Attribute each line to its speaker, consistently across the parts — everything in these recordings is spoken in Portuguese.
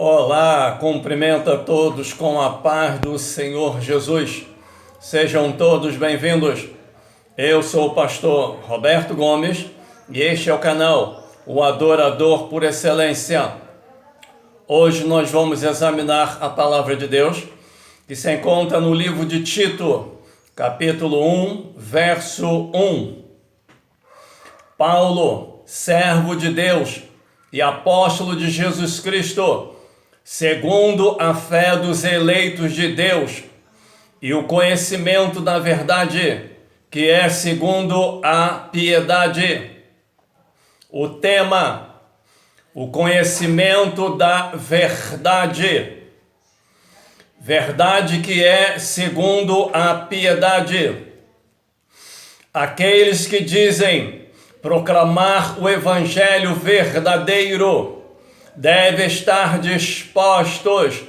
Speaker 1: Olá, cumprimento a todos com a paz do Senhor Jesus. Sejam todos bem-vindos. Eu sou o pastor Roberto Gomes e este é o canal O Adorador por Excelência. Hoje nós vamos examinar a palavra de Deus que se encontra no livro de Tito, capítulo 1, verso 1. Paulo, servo de Deus e apóstolo de Jesus Cristo, segundo a fé dos eleitos de Deus e o conhecimento da verdade, que é segundo a piedade. O tema: o conhecimento da verdade. Verdade que é segundo a piedade. Aqueles que dizem proclamar o evangelho verdadeiro devem estar dispostos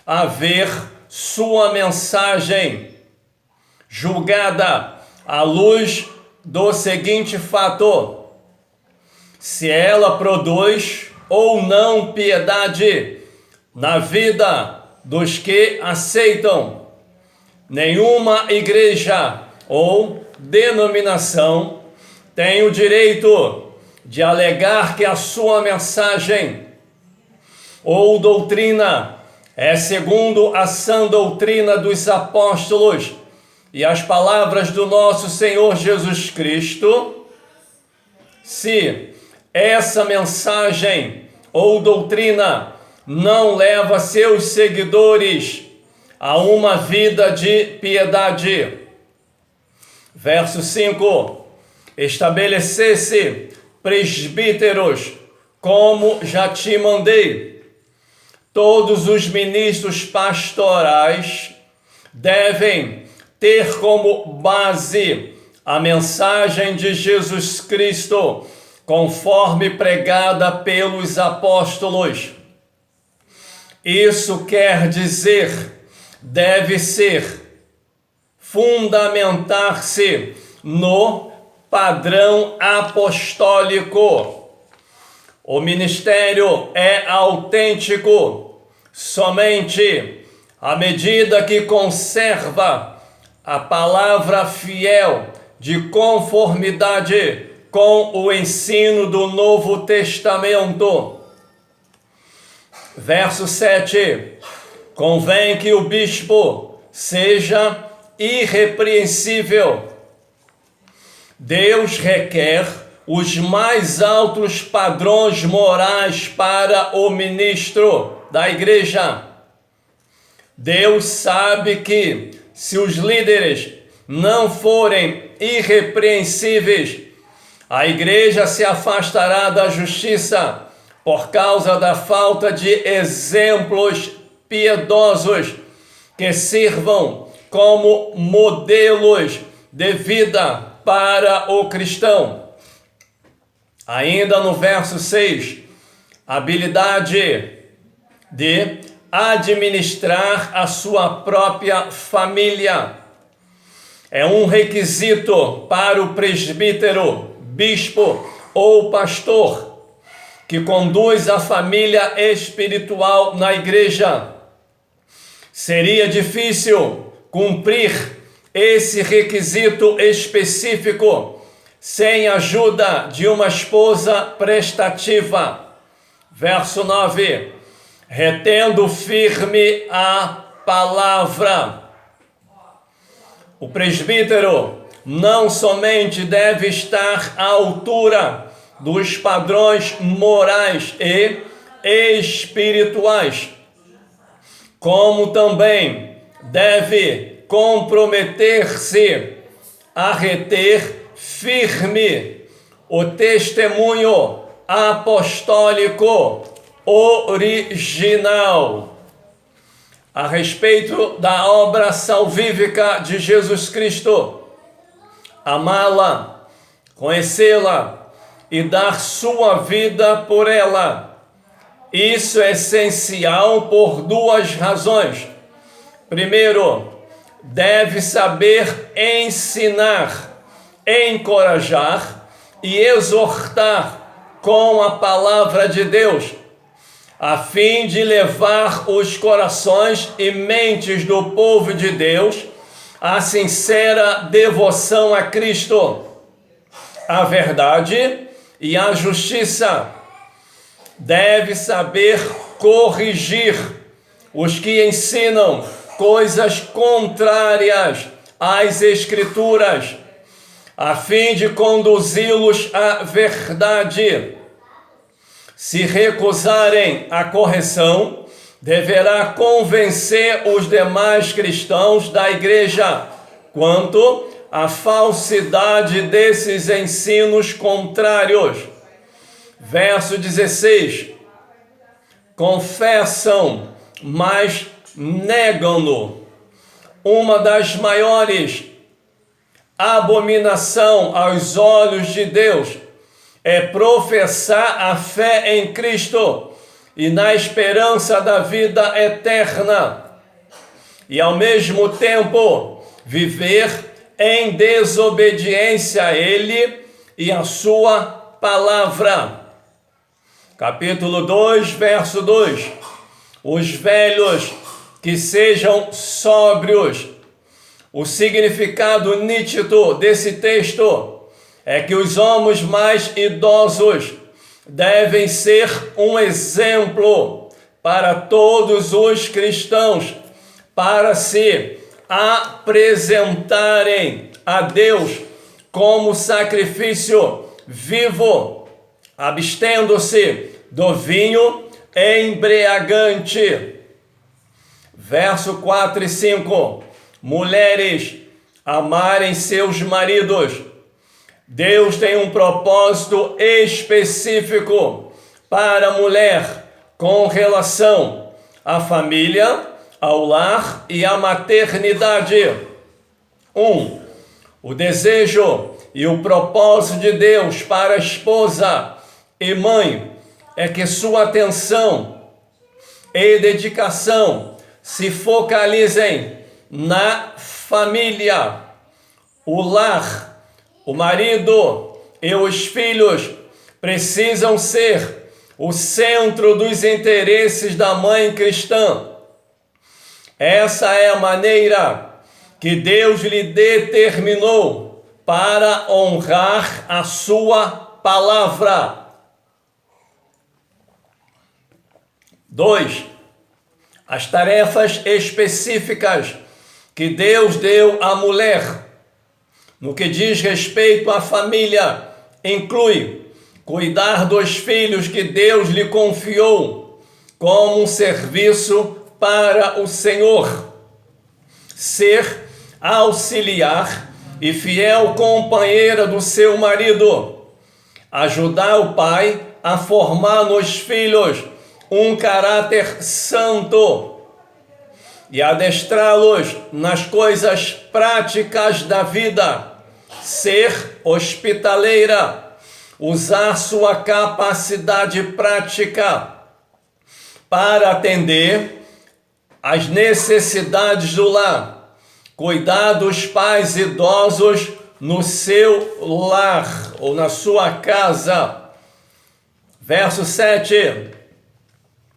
Speaker 1: a ver sua mensagem julgada à luz do seguinte fato: se ela produz ou não piedade na vida dos que aceitam. Nenhuma igreja ou denominação tem o direito de alegar que a sua mensagem ou doutrina é segundo a sã doutrina dos apóstolos e as palavras do nosso Senhor Jesus Cristo, se essa mensagem ou doutrina não leva seus seguidores a uma vida de piedade. Verso 5: estabelecesse presbíteros, como já te mandei. Todos os ministros pastorais devem ter como base a mensagem de Jesus Cristo, conforme pregada pelos apóstolos. Isso quer dizer, deve ser, fundamentar-se no padrão apostólico. O ministério é autêntico somente à medida que conserva a palavra fiel de conformidade com o ensino do Novo Testamento. Verso 7. Convém que o bispo seja irrepreensível. Deus requer os mais altos padrões morais para o ministro da igreja. Deus sabe que, se os líderes não forem irrepreensíveis, a igreja se afastará da justiça por causa da falta de exemplos piedosos que sirvam como modelos de vida para o cristão. Ainda no verso 6, habilidade de administrar a sua própria família é um requisito para o presbítero, bispo ou pastor que conduz a família espiritual na igreja. Seria difícil cumprir esse requisito específico sem a ajuda de uma esposa prestativa. Verso 9. Retendo firme a palavra. O presbítero não somente deve estar à altura dos padrões morais e espirituais, como também deve comprometer-se a reter firme o testemunho apostólico original a respeito da obra salvífica de Jesus Cristo, amá-la, conhecê-la e dar sua vida por ela. Isso é essencial por duas razões. Primeiro, deve saber ensinar, encorajar e exortar com a palavra de Deus, a fim de levar os corações e mentes do povo de Deus à sincera devoção a Cristo, a verdade e a justiça. Deve saber corrigir os que ensinam coisas contrárias às Escrituras, a fim de conduzi-los à verdade. Se recusarem a correção, deverá convencer os demais cristãos da igreja quanto à falsidade desses ensinos contrários. Verso 16. Confessam, mas negam-no. Uma das maiores abominação aos olhos de Deus é professar a fé em Cristo e na esperança da vida eterna, e ao mesmo tempo viver em desobediência a Ele e a sua palavra. Capítulo 2, verso 2. Os velhos que sejam sóbrios. O significado nítido desse texto é que os homens mais idosos devem ser um exemplo para todos os cristãos, para se apresentarem a Deus como sacrifício vivo, abstendo-se do vinho embriagante. Verso 4 e 5. Mulheres, amarem seus maridos. Deus tem um propósito específico para a mulher com relação à família, ao lar e à maternidade. O desejo e o propósito de Deus para a esposa e mãe é que sua atenção e dedicação se focalizem na família, o lar. O marido e os filhos precisam ser o centro dos interesses da mãe cristã. Essa é a maneira que Deus lhe determinou para honrar a sua palavra. 2. As tarefas específicas que Deus deu à mulher no que diz respeito à família inclui cuidar dos filhos que Deus lhe confiou como um serviço para o Senhor, ser auxiliar e fiel companheira do seu marido, ajudar o pai a formar nos filhos um caráter santo e adestrá-los nas coisas práticas da vida, ser hospitaleira, usar sua capacidade prática para atender às necessidades do lar, cuidar dos pais idosos no seu lar ou na sua casa. Verso 7.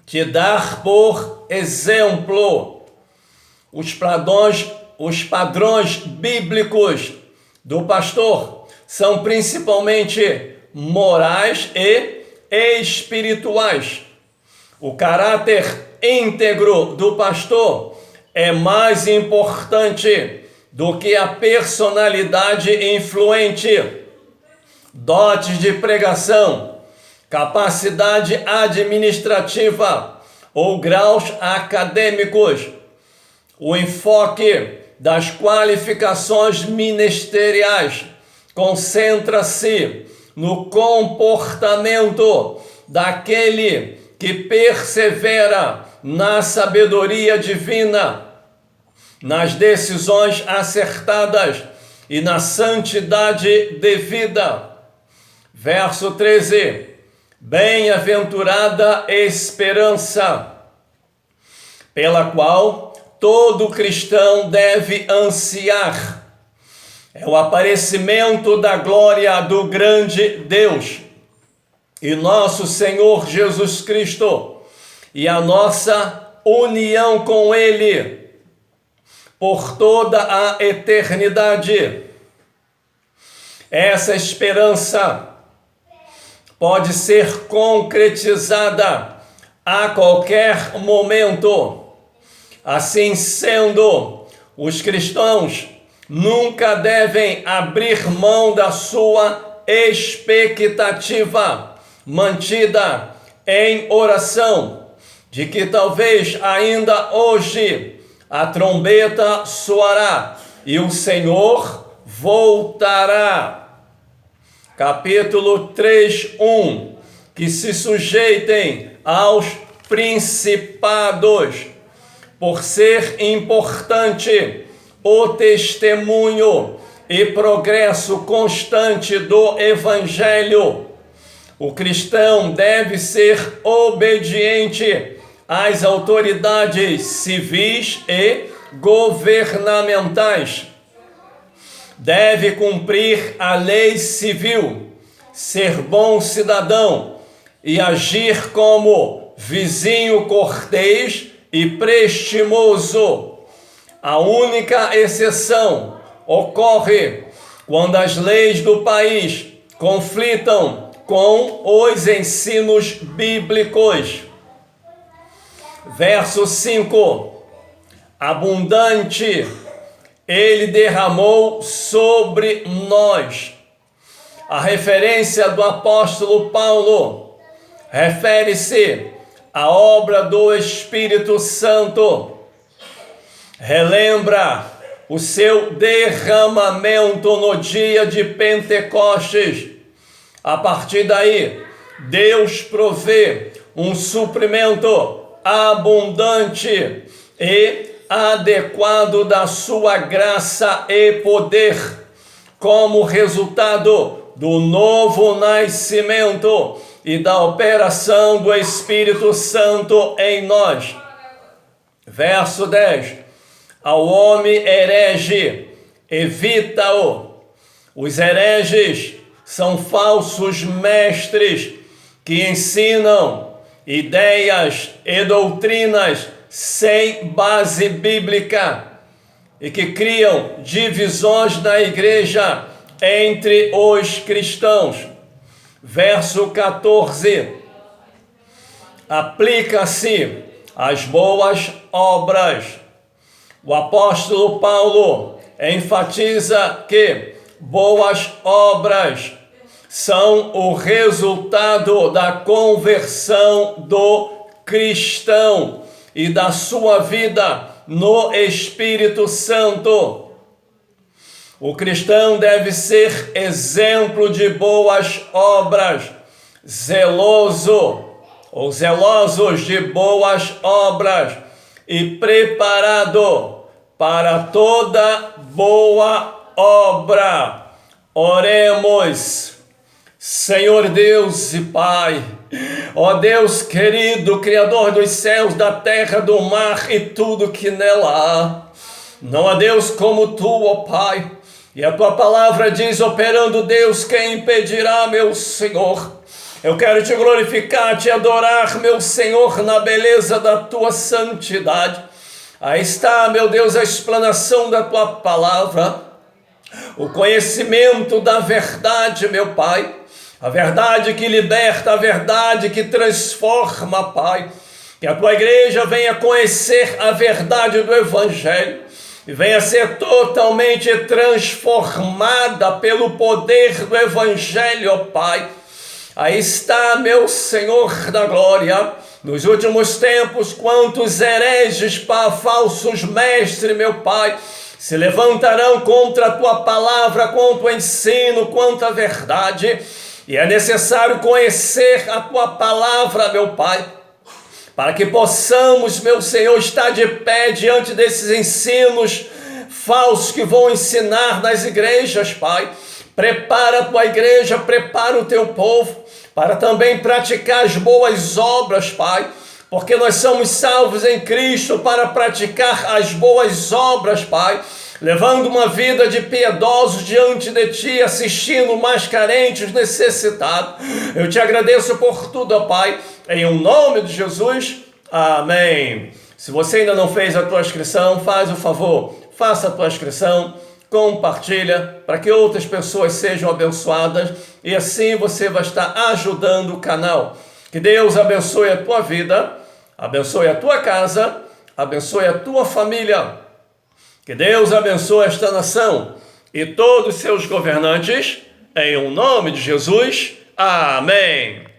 Speaker 1: Te dar por exemplo. Os padrões bíblicos do pastor são principalmente morais e espirituais. O caráter íntegro do pastor é mais importante do que a personalidade influente, dotes de pregação, capacidade administrativa ou graus acadêmicos. O enfoque das qualificações ministeriais concentra-se no comportamento daquele que persevera na sabedoria divina, nas decisões acertadas e na santidade devida. Verso 13. Bem-aventurada esperança, pela qual todo cristão deve ansiar. É o aparecimento da glória do grande Deus e nosso Senhor Jesus Cristo, e a nossa união com Ele por toda a eternidade. Essa esperança pode ser concretizada a qualquer momento. Assim sendo, os cristãos nunca devem abrir mão da sua expectativa, mantida em oração, de que talvez ainda hoje a trombeta soará e o Senhor voltará. Capítulo 3:1, que se sujeitem aos principados, por ser importante o testemunho e progresso constante do Evangelho. O cristão deve ser obediente às autoridades civis e governamentais. Deve cumprir a lei civil, ser bom cidadão e agir como vizinho cortês e prestimoso. A única exceção ocorre quando as leis do país conflitam com os ensinos bíblicos. Verso 5. Abundante Ele derramou sobre nós. A referência do apóstolo Paulo refere-se à obra do Espírito Santo. Relembra o seu derramamento no dia de Pentecostes. A partir daí, Deus provê um suprimento abundante e adequado da sua graça e poder, como resultado do novo nascimento e da operação do Espírito Santo em nós. Verso 10. Ao homem herege, evita-o. Os hereges são falsos mestres que ensinam ideias e doutrinas sem base bíblica e que criam divisões na igreja entre os cristãos. Verso 14. Aplica-se às boas obras. O apóstolo Paulo enfatiza que boas obras são o resultado da conversão do cristão e da sua vida no Espírito Santo. O cristão deve ser exemplo de boas obras, zeloso ou zelosos de boas obras e preparado para toda boa obra. Oremos. Senhor Deus e Pai, ó Deus querido, Criador dos céus, da terra, do mar e tudo que nela há. Não há Deus como Tu, ó Pai. E a Tua palavra diz, operando Deus, quem impedirá, meu Senhor? Eu quero Te glorificar, Te adorar, meu Senhor, na beleza da Tua santidade. Aí está, meu Deus, a explanação da Tua palavra, o conhecimento da verdade, meu Pai. A verdade que liberta, a verdade que transforma, Pai. Que a Tua igreja venha conhecer a verdade do Evangelho e venha ser totalmente transformada pelo poder do Evangelho, ó Pai. Aí está, meu Senhor da glória, nos últimos tempos, quantos hereges, falsos mestres, meu Pai, se levantarão contra a Tua palavra, contra o ensino, contra a verdade. E é necessário conhecer a Tua palavra, meu Pai, para que possamos, meu Senhor, estar de pé diante desses ensinos falsos que vão ensinar nas igrejas, Pai. Prepara a Tua igreja, prepara o Teu povo, para também praticar as boas obras, Pai, porque nós somos salvos em Cristo para praticar as boas obras, Pai, levando uma vida de piedosos diante de Ti, assistindo o mais carente, os necessitados. Eu Te agradeço por tudo, ó Pai, em o nome de Jesus. Amém. Se você ainda não fez a tua inscrição, faz o favor, faça a tua inscrição, compartilha para que outras pessoas sejam abençoadas e assim você vai estar ajudando o canal. Que Deus abençoe a tua vida, abençoe a tua casa, abençoe a tua família. Que Deus abençoe esta nação e todos os seus governantes, em nome de Jesus. Amém.